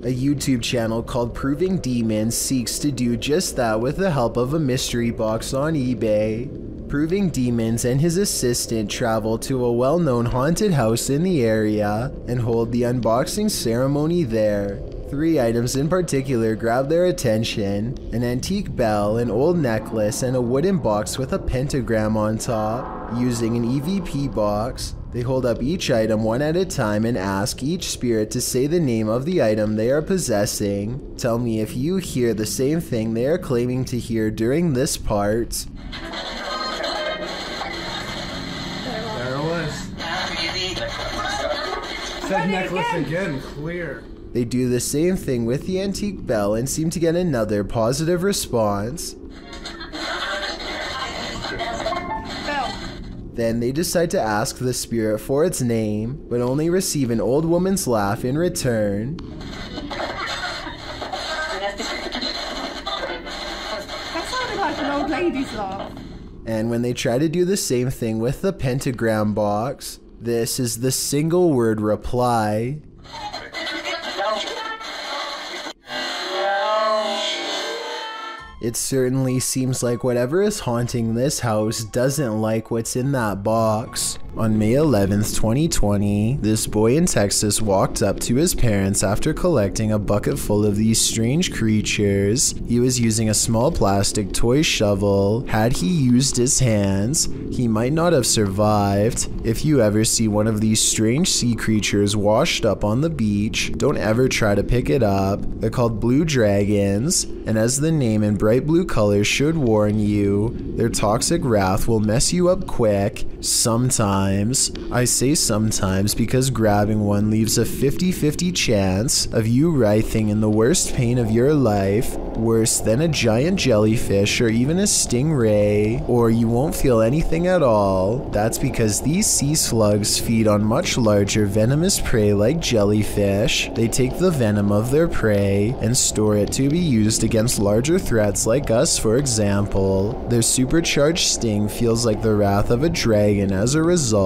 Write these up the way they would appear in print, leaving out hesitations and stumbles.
A YouTube channel called Proving Demons seeks to do just that with the help of a mystery box on eBay. Proving Demons and his assistant travel to a well-known haunted house in the area and hold the unboxing ceremony there. 3 items in particular grab their attention: an antique bell, an old necklace, and a wooden box with a pentagram on top. Using an EVP box, they hold up each item one at a time and ask each spirit to say the name of the item they are possessing. Tell me if you hear the same thing they are claiming to hear during this part. There it was. Said necklace again, clear. They do the same thing with the antique bell and seem to get another positive response. Then they decide to ask the spirit for its name, but only receive an old woman's laugh in return. That sounded like an old lady's laugh. And when they try to do the same thing with the pentagram box, this is the single word reply. It certainly seems like whatever is haunting this house doesn't like what's in that box. On May 11th, 2020, this boy in Texas walked up to his parents after collecting a bucket full of these strange creatures. He was using a small plastic toy shovel. Had he used his hands, he might not have survived. If you ever see one of these strange sea creatures washed up on the beach, don't ever try to pick it up. They're called blue dragons, and as the name in bright blue colors should warn you, their toxic wrath will mess you up quick, sometimes. I say sometimes because grabbing one leaves a 50-50 chance of you writhing in the worst pain of your life, worse than a giant jellyfish or even a stingray, or you won't feel anything at all. That's because these sea slugs feed on much larger venomous prey like jellyfish. They take the venom of their prey and store it to be used against larger threats like us, for example. Their supercharged sting feels like the wrath of a dragon as a result,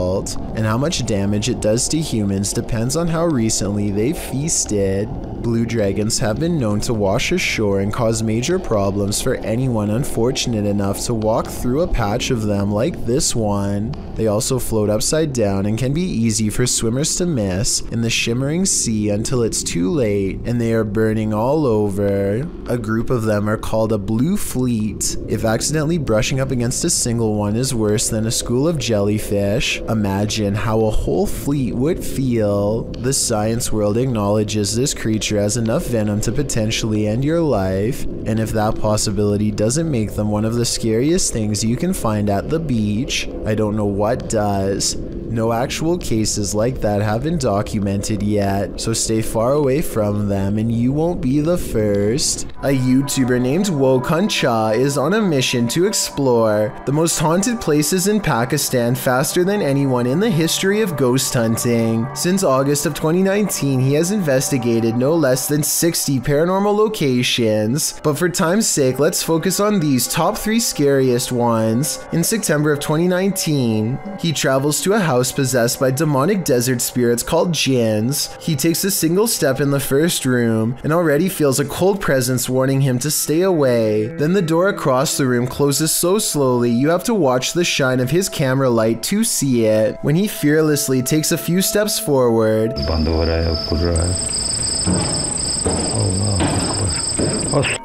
and how much damage it does to humans depends on how recently they've feasted. Blue dragons have been known to wash ashore and cause major problems for anyone unfortunate enough to walk through a patch of them like this one. They also float upside down and can be easy for swimmers to miss in the shimmering sea until it's too late and they are burning all over. A group of them are called a blue fleet. If accidentally brushing up against a single one is worse than a school of jellyfish, imagine how a whole fleet would feel. The science world acknowledges this creature has enough venom to potentially end your life, and if that possibility doesn't make them one of the scariest things you can find at the beach, I don't know what does. No actual cases like that have been documented yet, so stay far away from them and you won't be the first. A YouTuber named Wokun Cha is on a mission to explore the most haunted places in Pakistan faster than anyone in the history of ghost hunting. Since August of 2019, he has investigated no less than 60 paranormal locations, but for time's sake, let's focus on these top 3 scariest ones. In September of 2019, he travels to a house possessed by demonic desert spirits called jinns. He takes a single step in the first room and already feels a cold presence warning him to stay away. Then the door across the room closes so slowly you have to watch the shine of his camera light to see it. When he fearlessly takes a few steps forward,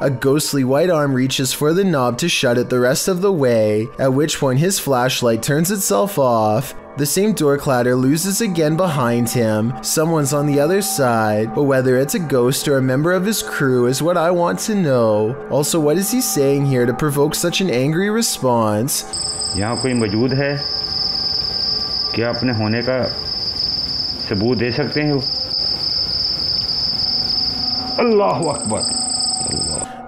a ghostly white arm reaches for the knob to shut it the rest of the way, at which point his flashlight turns itself off. The same door clatter loses again behind him. Someone's on the other side, but whether it's a ghost or a member of his crew is what I want to know. Also, what is he saying here to provoke such an angry response? यहाँ कोई मौजूद है? क्या अपने होने का सबूत दे सकते हैं? अल्लाहु Akbar.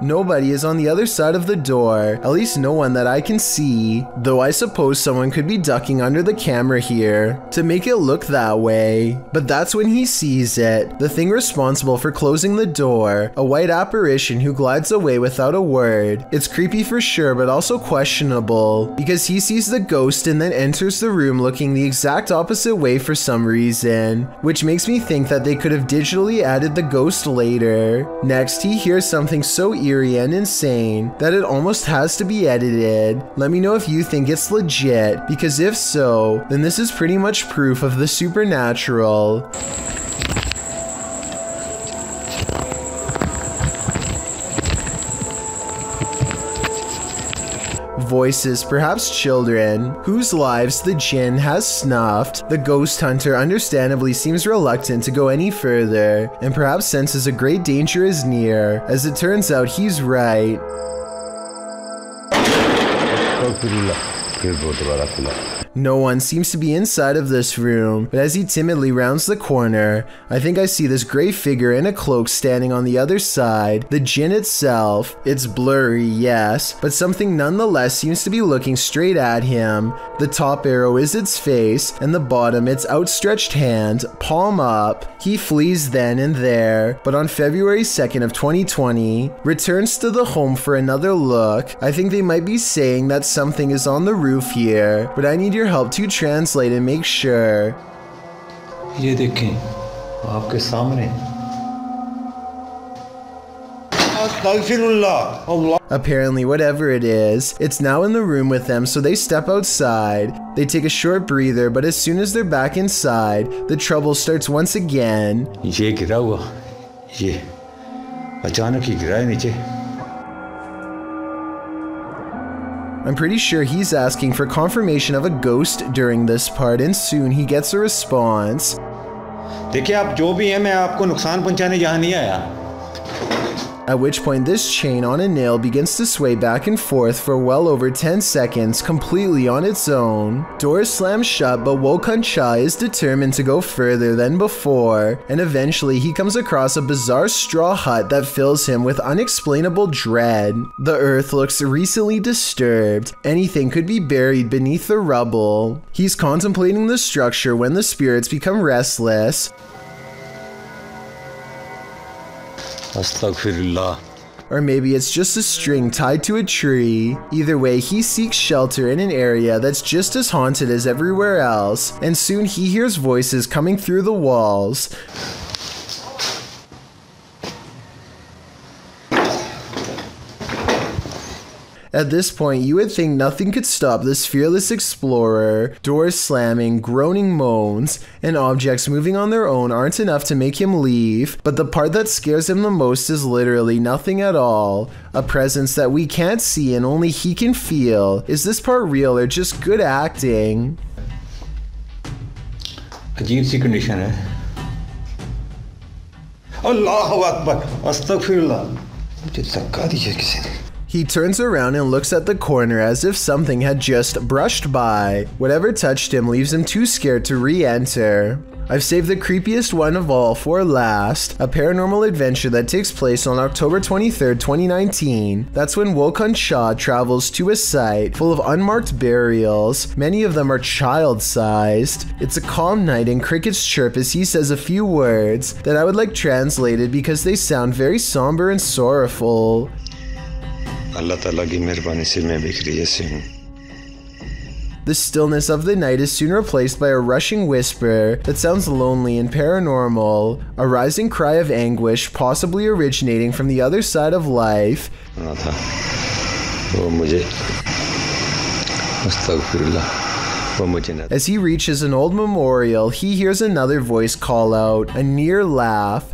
Nobody is on the other side of the door, at least no one that I can see, though I suppose someone could be ducking under the camera here to make it look that way. But that's when he sees it, the thing responsible for closing the door, a white apparition who glides away without a word. It's creepy for sure, but also questionable, because he sees the ghost and then enters the room looking the exact opposite way for some reason, which makes me think that they could have digitally added the ghost later. Next, he hears something so eerie and insane that it almost has to be edited. Let me know if you think it's legit, because if so, then this is pretty much proof of the supernatural. Voices, perhaps children, whose lives the jinn has snuffed. The ghost hunter understandably seems reluctant to go any further, and perhaps senses a great danger is near. As it turns out, he's right. No one seems to be inside of this room, but as he timidly rounds the corner, I think I see this gray figure in a cloak standing on the other side. The jinn itself, it's blurry, yes, but something nonetheless seems to be looking straight at him. The top arrow is its face, and the bottom its outstretched hand, palm up. He flees then and there, but on February 2nd of 2020, returns to the home for another look. I think they might be saying that something is on the roof here, but I need your help to translate and make sure. ये देखें आपके सामने Apparently, whatever it is, it's now in the room with them, so they step outside. They take a short breather, but as soon as they're back inside, the trouble starts once again. ये गिरा हुआ ये अचानक ही गिरा है नीचे I'm pretty sure he's asking for confirmation of a ghost during this part, and soon he gets a response. देखिए आप जो भी हैं मैं आपको नुकसान पहुंचाने यहाँ नहीं आया At which point this chain on a nail begins to sway back and forth for well over 10 seconds completely on its own. Doors slam shut, but Wokan Cha is determined to go further than before, and eventually he comes across a bizarre straw hut that fills him with unexplainable dread. The earth looks recently disturbed. Anything could be buried beneath the rubble. He's contemplating the structure when the spirits become restless. अस्तगफिरुल्लाह Or maybe it's just a string tied to a tree. Either way, he seeks shelter in an area that's just as haunted as everywhere else, and soon he hears voices coming through the walls. At this point, you would think nothing could stop this fearless explorer. Doors slamming, groaning moans, and objects moving on their own aren't enough to make him leave, but the part that scares him the most is literally nothing at all. A presence that we can't see and only he can feel. Is this part real or just good acting? अजीब सी condition है अल्लाहु अकबर अस्तगफिरुल्लाह मुझे धक्का दिया किसी ने He turns around and looks at the corner as if something had just brushed by. Whatever touched him leaves him too scared to re-enter. I've saved the creepiest one of all for last, a paranormal adventure that takes place on October 23rd, 2019. That's when Wokan Cha travels to a site full of unmarked burials. Many of them are child-sized. It's a calm night and crickets chirp as he says a few words that I would like translated because they sound very somber and sorrowful. अल्लाह ताला की मेहरबानी से मैं बिखरी ऐसे हूँ The stillness of the night is soon replaced by a rushing whisper that sounds lonely and paranormal, a rising cry of anguish possibly originating from the other side of life. था वो मुझे अस्तगफिरुल्लाह वो मुझे न As he reaches an old memorial, he hears another voice call out, a near laugh.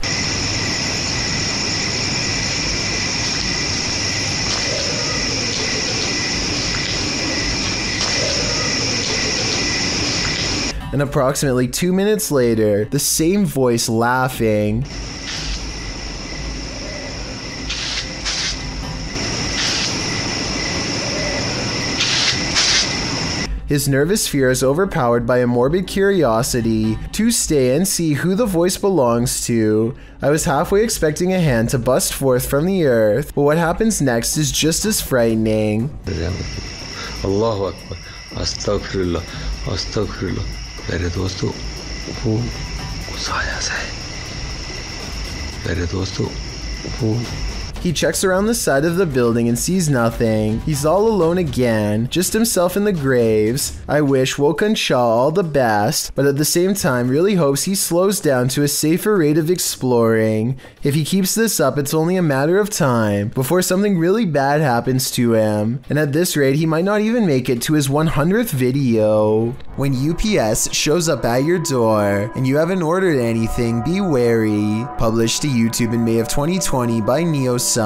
And approximately 2 minutes later, the same voice laughing. His nervous fear is overpowered by a morbid curiosity to stay and see who the voice belongs to. I was halfway expecting a hand to bust forth from the earth, but what happens next is just as frightening. Allahu Akbar. Astaghfirullah. Astaghfirullah. मेरे दोस्तों वो साया है मेरे दोस्तों वो He checks around the side of the building and sees nothing. He's all alone again, just himself in the graves. I wish Wokan Shah all the best, but at the same time really hopes he slows down to a safer rate of exploring. If he keeps this up, it's only a matter of time before something really bad happens to him. And at this rate, he might not even make it to his 100th video. When UPS shows up at your door and you haven't ordered anything, be wary. Published to YouTube in May of 2020 by NeoSum.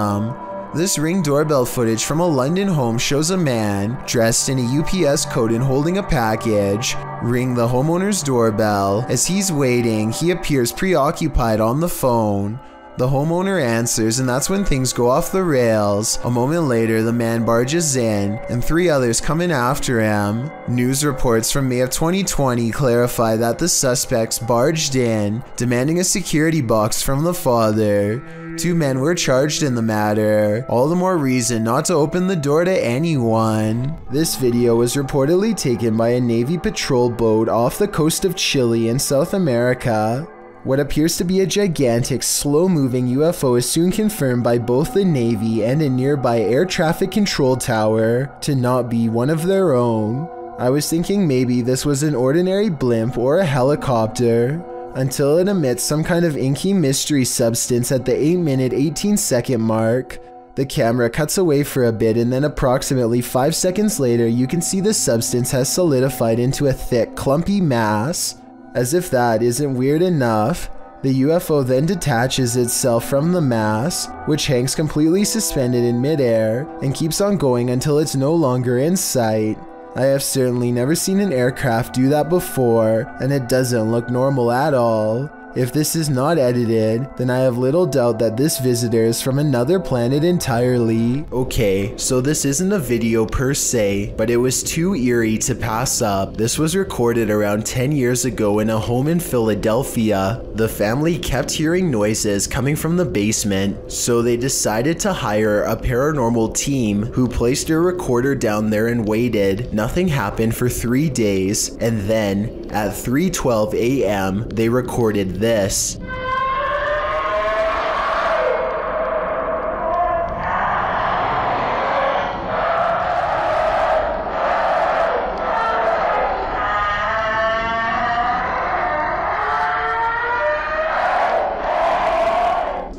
This Ring doorbell footage from a London home shows a man dressed in a UPS coat and holding a package ring the homeowner's doorbell. As he's waiting, he appears preoccupied on the phone. The homeowner answers, and that's when things go off the rails. A moment later, the man barges in, and 3 others come in after him. News reports from May of 2020 clarify that the suspects barged in, demanding a security box from the father. 2 men were charged in the matter. All the more reason not to open the door to anyone. This video was reportedly taken by a Navy patrol boat off the coast of Chile in South America. What appears to be a gigantic, slow-moving UFO is soon confirmed by both the Navy and a nearby air traffic control tower to not be one of their own. I was thinking maybe this was an ordinary blimp or a helicopter, until it emits some kind of inky mystery substance at the 8-minute 18-second mark. The camera cuts away for a bit, and then approximately 5 seconds later you can see the substance has solidified into a thick, clumpy mass. As if that isn't weird enough, the UFO then detaches itself from the mass, which hangs completely suspended in midair and keeps on going until it's no longer in sight. I have certainly never seen an aircraft do that before, and it doesn't look normal at all. If this is not edited, then I have little doubt that this visitor is from another planet entirely. Okay, so this isn't a video per se, but it was too eerie to pass up. This was recorded around 10 years ago in a home in Philadelphia. The family kept hearing noises coming from the basement, so they decided to hire a paranormal team who placed a recorder down there and waited. Nothing happened for 3 days, and then at 3:12 a.m. they recorded this.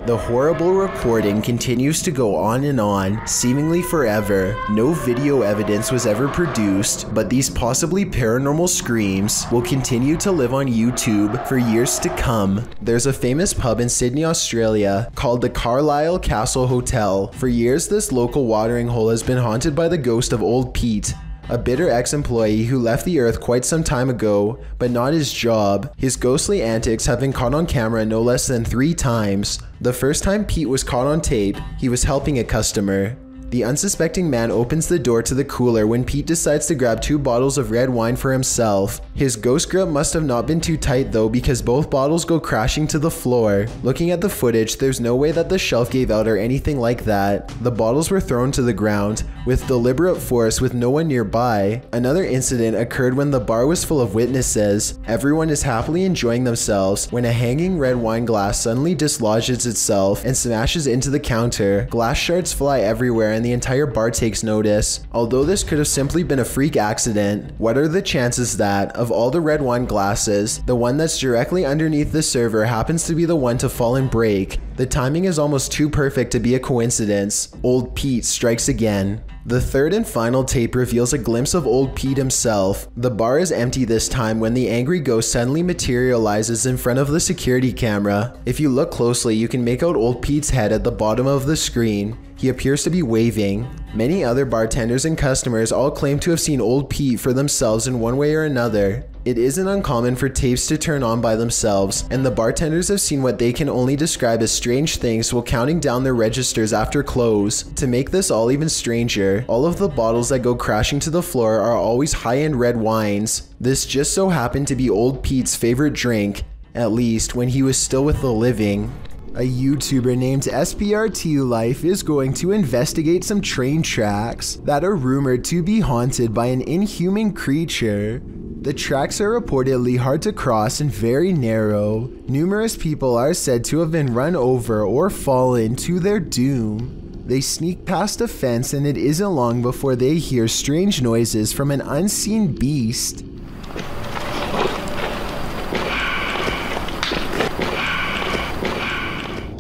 The horrible recording continues to go on and on, seemingly forever. No video evidence was ever produced, but these possibly paranormal screams will continue to live on YouTube for years to come. There's a famous pub in Sydney, Australia called the Carlisle Castle Hotel. For years, this local watering hole has been haunted by the ghost of Old Pete, a bitter ex-employee who left the earth quite some time ago, but not his job. His ghostly antics have been caught on camera no less than 3 times. The first time Pete was caught on tape, he was helping a customer. The unsuspecting man opens the door to the cooler when Pete decides to grab 2 bottles of red wine for himself. His ghost grip must have not been too tight though, because both bottles go crashing to the floor. Looking at the footage, there's no way that the shelf gave out or anything like that. The bottles were thrown to the ground with deliberate force with no one nearby. Another incident occurred when the bar was full of witnesses. Everyone is happily enjoying themselves when a hanging red wine glass suddenly dislodges itself and smashes into the counter. Glass shards fly everywhere and the entire bar takes notice. Although this could have simply been a freak accident, what are the chances that, of all the red wine glasses, the one that's directly underneath the server happens to be the one to fall and break? The timing is almost too perfect to be a coincidence. Old Pete strikes again. The third and final tape reveals a glimpse of Old Pete himself. The bar is empty this time when the angry ghost suddenly materializes in front of the security camera. If you look closely, you can make out Old Pete's head at the bottom of the screen. He appears to be waving. Many other bartenders and customers all claim to have seen Old Pete for themselves in one way or another. It isn't uncommon for tapes to turn on by themselves, and the bartenders have seen what they can only describe as strange things while counting down their registers after close. To make this all even stranger, all of the bottles that go crashing to the floor are always high-end red wines. This just so happened to be Old Pete's favorite drink, at least when he was still with the living. A YouTuber named SBRT Life is going to investigate some train tracks that are rumored to be haunted by an inhuman creature. The tracks are reportedly hard to cross and very narrow. Numerous people are said to have been run over or fallen to their doom. They sneak past a fence and it isn't long before they hear strange noises from an unseen beast.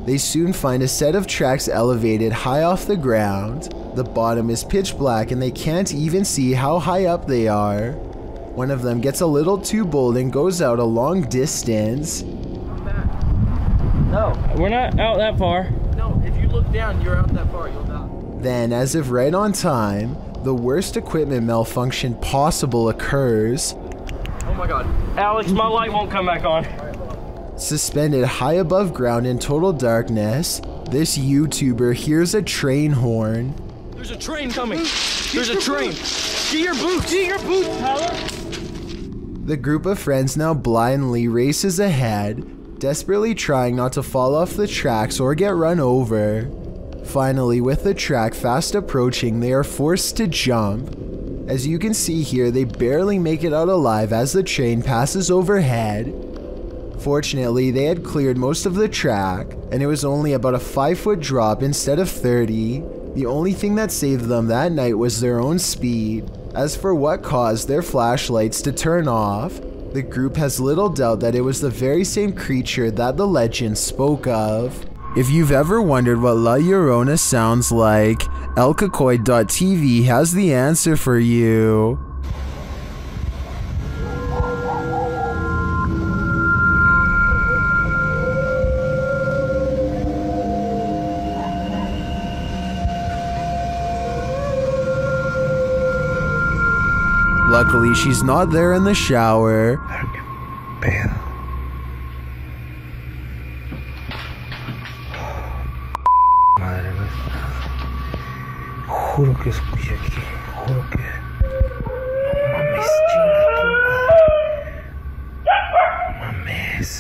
They soon find a set of tracks elevated high off the ground. The bottom is pitch black and they can't even see how high up they are. One of them gets a little too bold and goes out a long distance. No, we're not out that far. No, if you look down, you're out that far, you'll die. Then, as if right on time, the worst equipment malfunction possible occurs. Oh my god. Alex, my light won't come back on. Suspended high above ground in total darkness, this YouTuber hears a train horn. There's a train coming. There's a train. Get your boots. Get your boots, Tyler. The group of friends now blindly races ahead, desperately trying not to fall off the tracks or get run over. Finally, with the track fast approaching, they are forced to jump. As you can see here, they barely make it out alive as the train passes overhead. Fortunately, they had cleared most of the track, and it was only about a 5-foot drop instead of 30. The only thing that saved them that night was their own speed. As for what caused their flashlights to turn off, the group has little doubt that it was the very same creature that the legend spoke of. If you've ever wondered what La Llorona sounds like, elcacoy.tv has the answer for you. Luckily, she's not there in the shower. Pedo. Madre mía. Juro que escuché aquí. Juro que. No mames, chinga tu madre. No mames.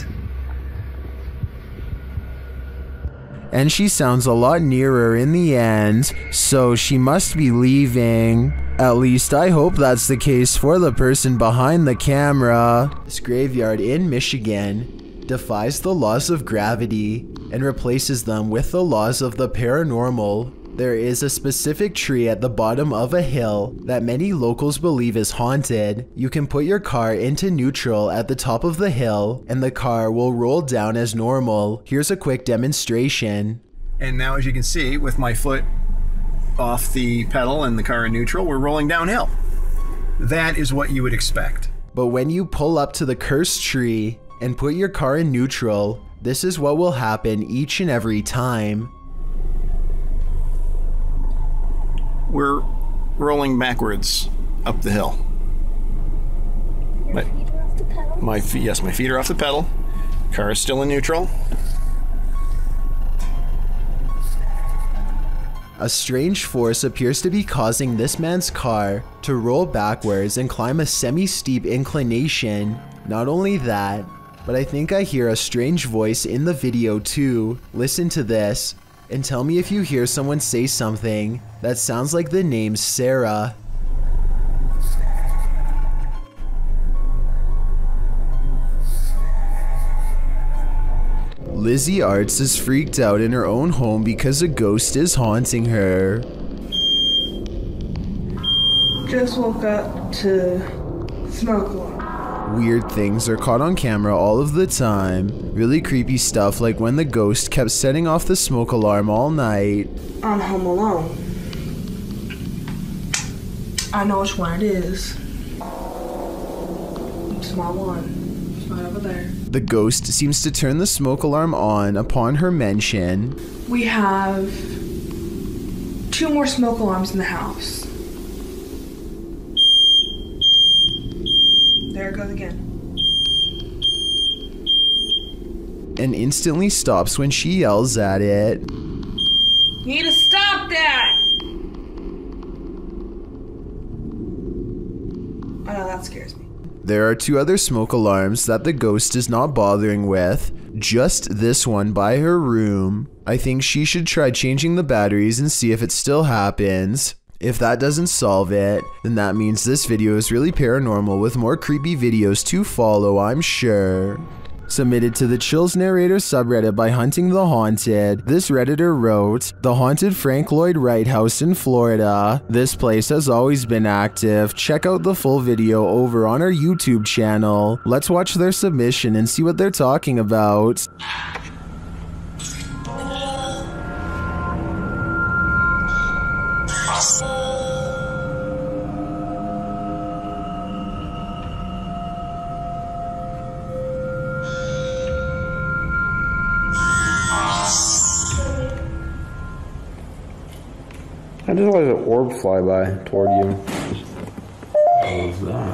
And she sounds a lot nearer in the end, so she must be leaving. At least I hope that's the case for the person behind the camera. This graveyard in Michigan defies the laws of gravity and replaces them with the laws of the paranormal. There is a specific tree at the bottom of a hill that many locals believe is haunted. You can put your car into neutral at the top of the hill and the car will roll down as normal. Here's a quick demonstration. And now, as you can see, with my foot off the pedal and the car in neutral, we're rolling downhill. That is what you would expect. But when you pull up to the cursed tree and put your car in neutral, this is what will happen each and every time. We're rolling backwards up the hill. Your feet are off the pedal? Yes, my feet are off the pedal. Car is still in neutral. A strange force appears to be causing this man's car to roll backwards and climb a semi-steep inclination. Not only that, but I think I hear a strange voice in the video too. Listen to this and tell me if you hear someone say something that sounds like the name Sarah. Lizzie Arts is freaked out in her own home because a ghost is haunting her. Just woke up to smoke alarm. Weird things are caught on camera all of the time. Really creepy stuff like when the ghost kept setting off the smoke alarm all night. I'm home alone. I know which one it is. It's my one. It's right over there. The ghost seems to turn the smoke alarm on upon her mention. We have 2 more smoke alarms in the house. There it goes again. And instantly stops when she yells at it. You need to stop that! Oh no, that scares me. There are 2 other smoke alarms that the ghost is not bothering with, just this one by her room. I think she should try changing the batteries and see if it still happens. If that doesn't solve it, then that means this video is really paranormal with more creepy videos to follow, I'm sure. Submitted to the Chills Narrator subreddit by Hunting the Haunted, this redditor wrote, "The haunted Frank Lloyd Wright house in Florida. This place has always been active. Check out the full video over on our YouTube channel. Let's watch their submission and see what they're talking about." I just let an orb fly by toward you. What was that?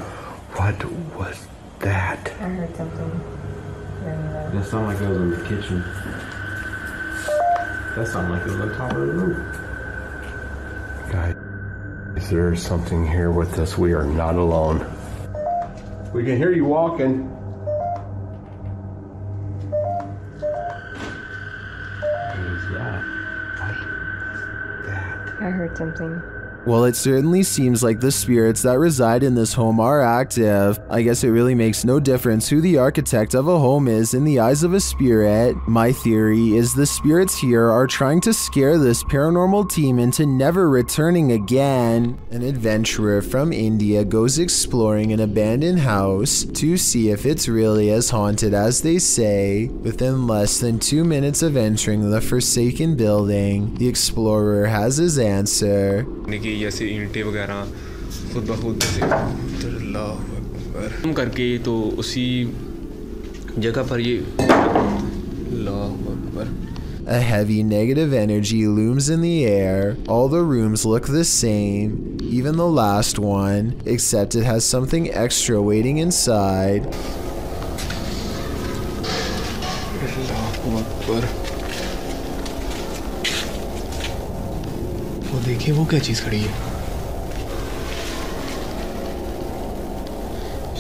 What was that? I heard something. That sounded like it was in the kitchen. That sounded like it was on top of the roof. Guys, there is something here with us. We are not alone. We can hear you walking. What is that? I heard something. Well, it certainly seems like the spirits that reside in this home are active. I guess it really makes no difference who the architect of a home is in the eyes of a spirit. My theory is the spirits here are trying to scare this paranormal team into never returning again. An adventurer from India goes exploring an abandoned house to see if it's really as haunted as they say. Within less than 2 minutes of entering the forsaken building, the explorer has his answer. जैसे ईंटें वगैरह खुद ब खुद हम करके तो उसी जगह पर ये A heavy negative energy looms in the air. All the rooms look the same, even the last one, except it has something extra waiting inside. वो देखिए वो क्या चीज़ खड़ी है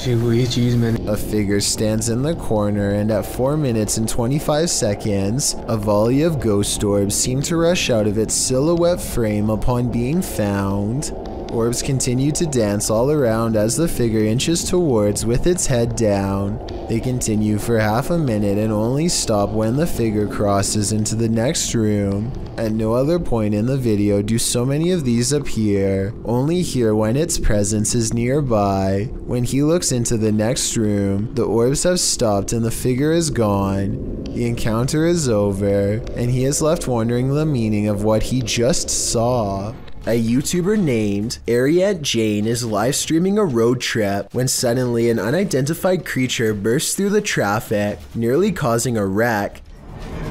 जी वो ये चीज़ मैंने A figure stands in the corner, and at 4 minutes and 25 seconds, a volley of ghost orbs seem to rush out of its silhouette frame upon being found. Orbs continue to dance all around as the figure inches towards with its head down. They continue for half a minute and only stop when the figure crosses into the next room. At no other point in the video do so many of these appear, only here when its presence is nearby. When he looks into the next room, the orbs have stopped and the figure is gone. The encounter is over, and he is left wondering the meaning of what he just saw. A YouTuber named Ariette Jane is live streaming a road trip when suddenly an unidentified creature bursts through the traffic, nearly causing a wreck.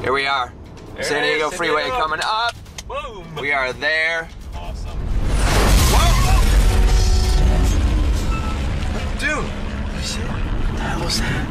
Here we are. San Diego Freeway coming up. Boom. We are there. Awesome. Whoa! Dude, what the hell was that?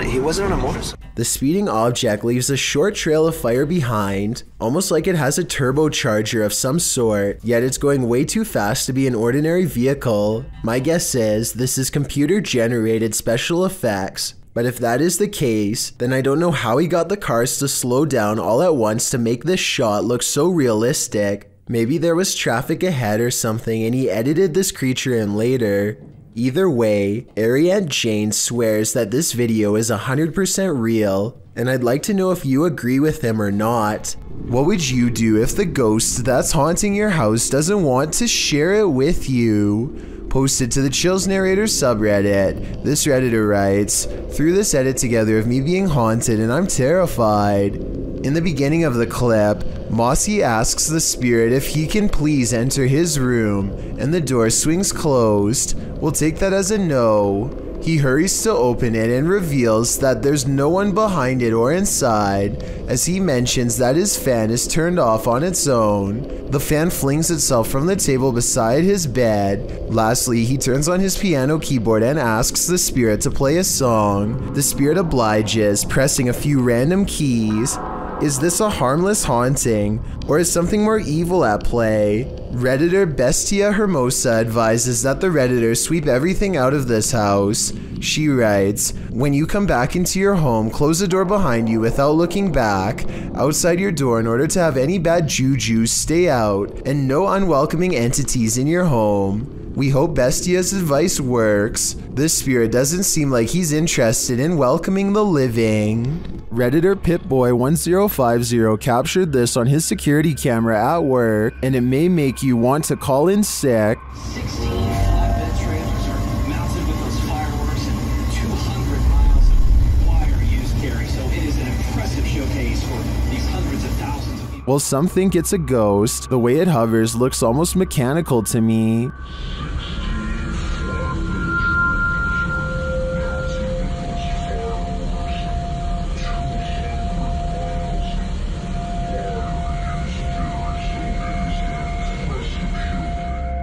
He wasn't on a motorcycle. The speeding object leaves a short trail of fire behind, almost like it has a turbocharger of some sort, yet it's going way too fast to be an ordinary vehicle. My guess is this is computer-generated special effects. But if that is the case, then I don't know how he got the cars to slow down all at once to make this shot look so realistic. Maybe there was traffic ahead or something and he edited this creature in later. Either way, Ariette Jane swears that this video is 100% real, and I'd like to know if you agree with him or not. What would you do if the ghost that's haunting your house doesn't want to share it with you? Posted to the Chills Narrator subreddit, this redditor writes, "Threw this edit together of me being haunted and I'm terrified." In the beginning of the clip, Mossy asks the spirit if he can please enter his room, and the door swings closed. We'll take that as a no. He hurries to open it and reveals that there's no one behind it or inside, as he mentions that his fan is turned off on its own. The fan flings itself from the table beside his bed. Lastly, he turns on his piano keyboard and asks the spirit to play a song. The spirit obliges, pressing a few random keys. Is this a harmless haunting, or is something more evil at play? Redditor Bestia Hermosa advises that the Redditor sweep everything out of this house. She writes, "When you come back into your home, close the door behind you without looking back, outside your door in order to have any bad juju stay out, and no unwelcoming entities in your home." We hope Bestia's advice works. This spirit doesn't seem like he's interested in welcoming the living. Redditor Pipboy1050 captured this on his security camera at work, and it may make you want to call in sick. 16 flatbed trailers are mounted with those fireworks and 200 miles of wire used, Gary, so it is an impressive showcase for these hundreds of thousands of people. Well, some think it's a ghost. The way it hovers looks almost mechanical to me.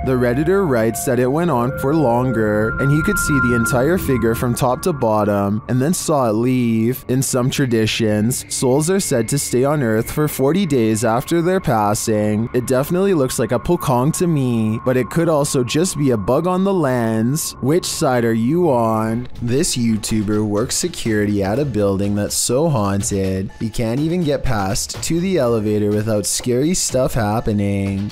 The Redditor writes that it went on for longer, and he could see the entire figure from top to bottom, and then saw it leave. In some traditions, souls are said to stay on Earth for 40 days after their passing. It definitely looks like a pokong to me, but it could also just be a bug on the lens. Which side are you on? This YouTuber works security at a building that's so haunted, he can't even get past to the elevator without scary stuff happening.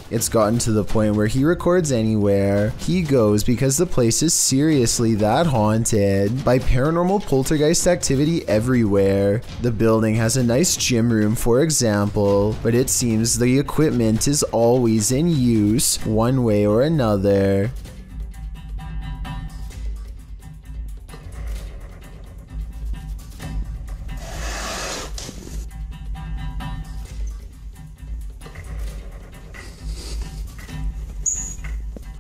It's gotten to the point where he records anywhere he goes because the place is seriously that haunted by paranormal poltergeist activity everywhere. The building has a nice gym room, for example, but it seems the equipment is always in use one way or another.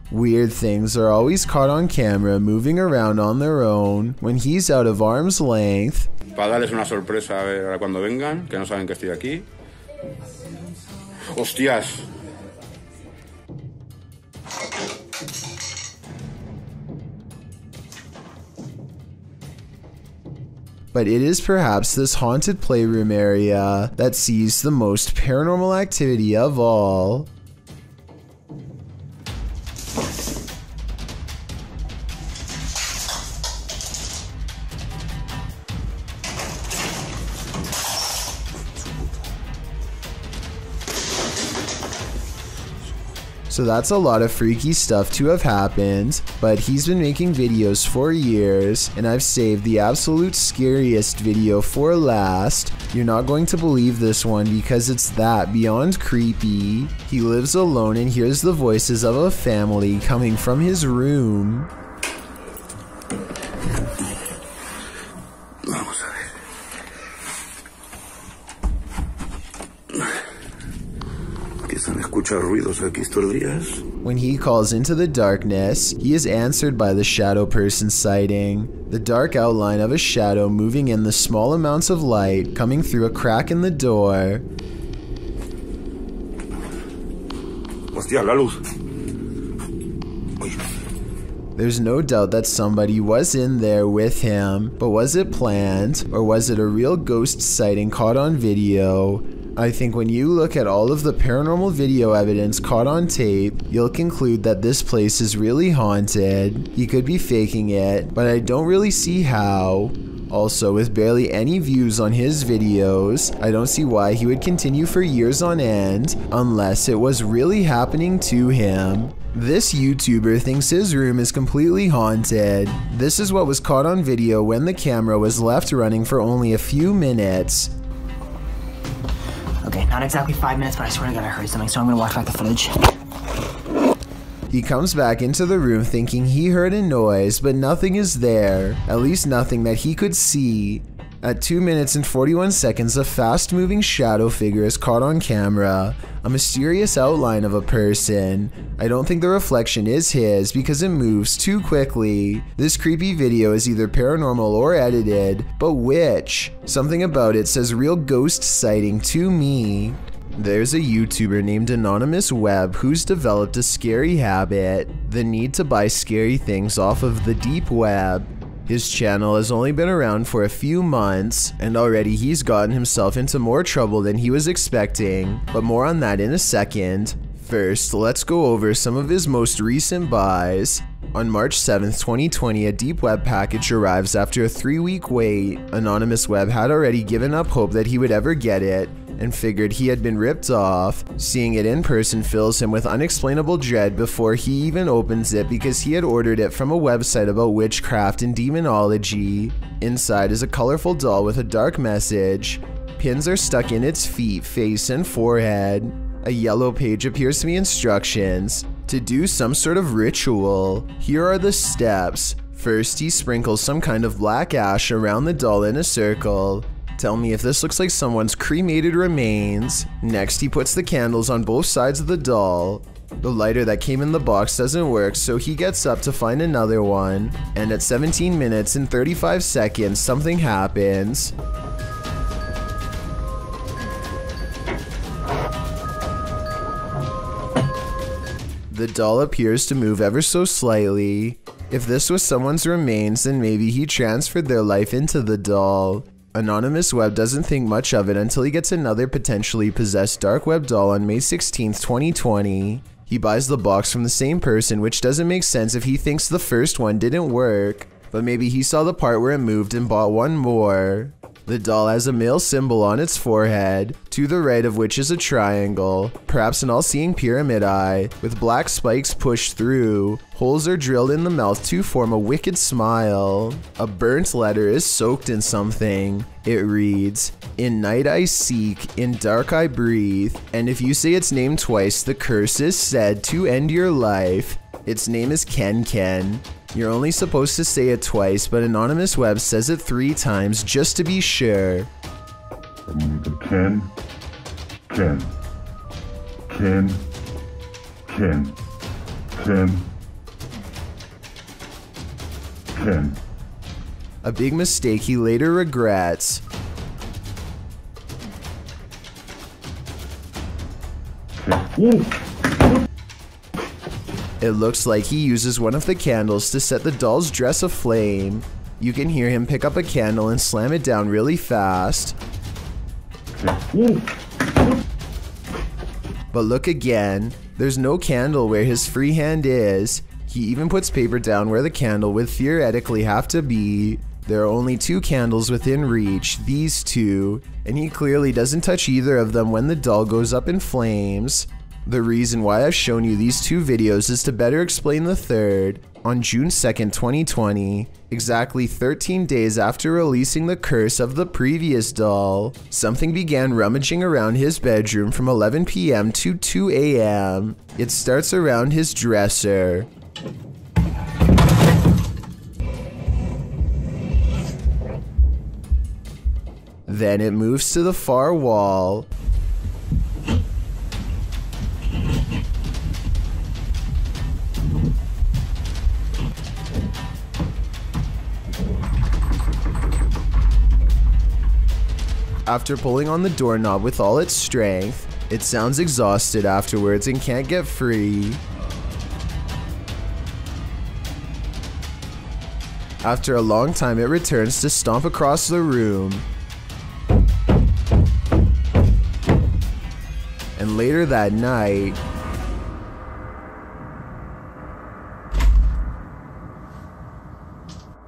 Weird things are always caught on camera moving around on their own when he's out of arm's length. Para darles una sorpresa a ver ahora cuando vengan, que no saben que estoy aquí. ¡Hostias! But it is perhaps this haunted playroom area that sees the most paranormal activity of all. So that's a lot of freaky stuff to have happened, but he's been making videos for years, and I've saved the absolute scariest video for last. You're not going to believe this one because it's that beyond creepy. He lives alone and hears the voices of a family coming from his room. When he calls into the darkness, he is answered by the shadow person sighting. The dark outline of a shadow moving in the small amounts of light coming through a crack in the door. Hostia, la luz. There's no doubt that somebody was in there with him, but was it planned, or was it a real ghost sighting caught on video? I think when you look at all of the paranormal video evidence caught on tape, you'll conclude that this place is really haunted. He could be faking it, but I don't really see how. Also, with barely any views on his videos, I don't see why he would continue for years on end, unless it was really happening to him. This YouTuber thinks his room is completely haunted. This is what was caught on video when the camera was left running for only a few minutes. Okay, not exactly 5 minutes, but I swear to God I heard something, so I'm gonna watch back the footage. He He comes back into the room thinking he heard a noise, but nothing is there, at least nothing that he could see. At 2 minutes and 41 seconds, a fast-moving shadow figure is caught on camera, a mysterious outline of a person. I don't think the reflection is his because it moves too quickly. This creepy video is either paranormal or edited, but which? Something about it says real ghost sighting to me. There's a YouTuber named Anonymous Web who's developed a scary habit, the need to buy scary things off of the deep web. His channel has only been around for a few months, and already he's gotten himself into more trouble than he was expecting, but more on that in a second. First, let's go over some of his most recent buys. On March 7th, 2020, a deep web package arrives after a 3-week wait. Anonymous Web had already given up hope that he would ever get it, and figured he had been ripped off. Seeing it in person fills him with unexplainable dread before he even opens it because he had ordered it from a website about witchcraft and demonology. Inside is a colorful doll with a dark message. Pins are stuck in its feet, face, and forehead. A yellow page appears to be instructions to do some sort of ritual. Here are the steps. First, he sprinkles some kind of black ash around the doll in a circle. Tell me if this looks like someone's cremated remains. Next, he puts the candles on both sides of the doll. The lighter that came in the box doesn't work, so he gets up to find another one. And at 17 minutes and 35 seconds, something happens. The doll appears to move ever so slightly. If this was someone's remains, then maybe he transferred their life into the doll. Anonymous Web doesn't think much of it until he gets another potentially possessed dark web doll on May 16th, 2020. He buys the box from the same person, which doesn't make sense if he thinks the first one didn't work, but maybe he saw the part where it moved and bought one more. The doll has a male symbol on its forehead, to the right of which is a triangle, perhaps an all-seeing pyramid eye, with black spikes pushed through. Holes are drilled in the mouth to form a wicked smile. A burnt letter is soaked in something. It reads, "In night I seek, in dark I breathe, and if you say its name twice, the curse is said to end your life." Its name is Ken Ken. You're only supposed to say it twice, but Anonymous Web says it 3 times just to be sure. Ken, Ken, Ken, Ken, Ken, Ken. A big mistake he later regrets. It looks like he uses one of the candles to set the doll's dress aflame. You can hear him pick up a candle and slam it down really fast. But look again, there's no candle where his free hand is. He even puts paper down where the candle would theoretically have to be. There are only 2 candles within reach, these 2, and he clearly doesn't touch either of them when the doll goes up in flames. The reason why I've shown you these 2 videos is to better explain the third. On June 2nd, 2020, exactly 13 days after releasing the curse of the previous doll, something began rummaging around his bedroom from 11 p.m. to 2 a.m. It starts around his dresser. Then it moves to the far wall. After pulling on the doorknob with all its strength, it sounds exhausted afterwards and can't get free. After a long time, it returns to stomp across the room. And later that night,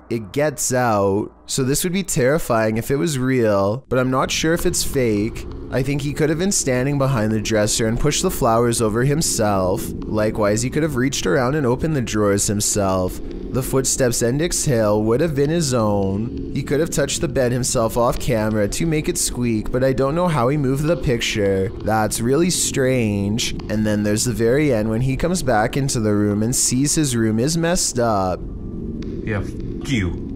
it gets out. So this would be terrifying if it was real, but I'm not sure if it's fake. I think he could have been standing behind the dresser and pushed the flowers over himself. Likewise, he could have reached around and opened the drawers himself. The footsteps and exhale would have been his own. He could have touched the bed himself off camera to make it squeak, but I don't know how he moved the picture. That's really strange. And then there's the very end when he comes back into the room and sees his room is messed up. Yeah, f*** you.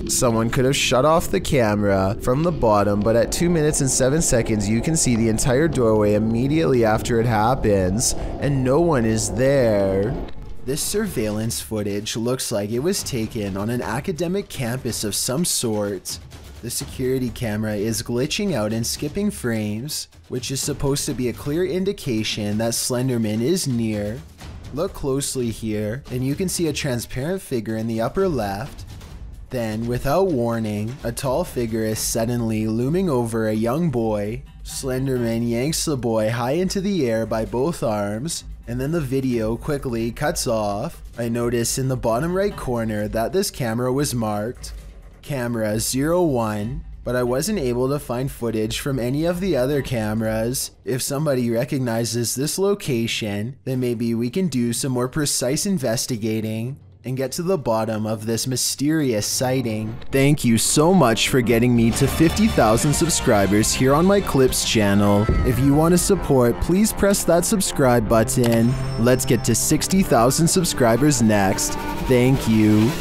Someone could have shut off the camera from the bottom, but at 2 minutes and 7 seconds you can see the entire doorway immediately after it happens, and no one is there. This surveillance footage looks like it was taken on an academic campus of some sort. The security camera is glitching out and skipping frames, which is supposed to be a clear indication that Slenderman is near. Look closely here, and you can see a transparent figure in the upper left. Then, without warning, a tall figure is suddenly looming over a young boy. Slenderman yanks the boy high into the air by both arms, and then the video quickly cuts off. I noticed in the bottom right corner that this camera was marked Camera 01, but I wasn't able to find footage from any of the other cameras. If somebody recognizes this location, then maybe we can do some more precise investigating and get to the bottom of this mysterious sighting. Thank you so much for getting me to 50,000 subscribers here on my Clips channel. If you want to support, please press that subscribe button. Let's get to 60,000 subscribers next. Thank you.